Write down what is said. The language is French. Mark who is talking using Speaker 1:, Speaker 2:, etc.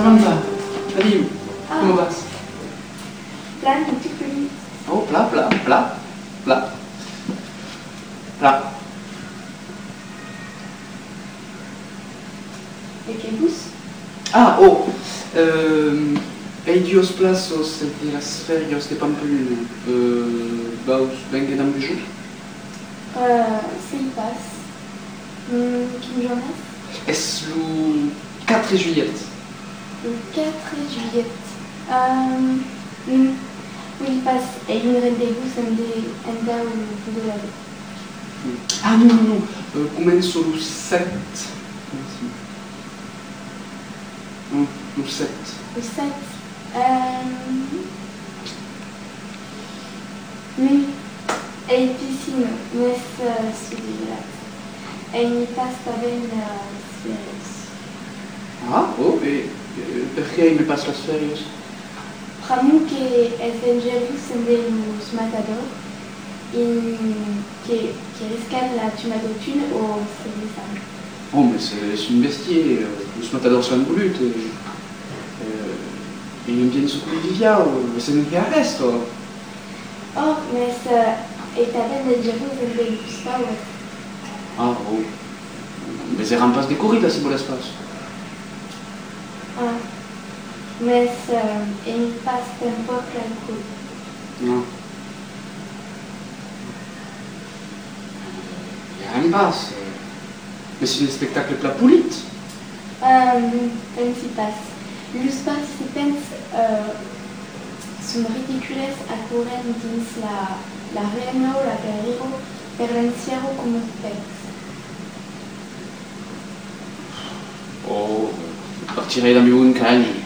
Speaker 1: Samantha, adieu.
Speaker 2: Ah.
Speaker 1: Comment vas?
Speaker 2: Plan un petit peu.
Speaker 1: Oh, plat, plat, plat, plat. Plat.
Speaker 2: ¿De qué bus?
Speaker 1: Ah, oh. Eidios plazos de las ferias de Pampeluna. Baus vengan am bijou?
Speaker 2: Sí, pas. Quelle journée?
Speaker 1: Es le 4 juillet.
Speaker 2: Le 4 juillet. Oui, pas. Et une rendez-vous en da ou de la vie.
Speaker 1: Ah, non, non, non. Començo le 7. Non, le 7.
Speaker 2: Le 7. Oui. Et piscine, mais celui-là. Et il passe avec la série.
Speaker 1: Ah, oh, e perché mi passo las ferias?
Speaker 2: Para mim que evangelos de los matadores e que rescatent la tumatotune au service.
Speaker 1: Oh, mais c'est une bestie. Los matadors sono voluti. E non viene su conviviale, se non che arresto.
Speaker 2: Oh, mas estaban evangelos de los powers.
Speaker 1: Ah, oh. Mais eran pas de corrida, si voles pas.
Speaker 2: Ah, mas il passe un peu plein de coups.
Speaker 1: Non. Rien passe. Mais c'est un spectacle plat pulit.
Speaker 2: Pensi pas. Los participants sont ridicules a correr dins la reina o la guerrero per l'encierro como pets.
Speaker 1: Oh, partirei da mia un cagni.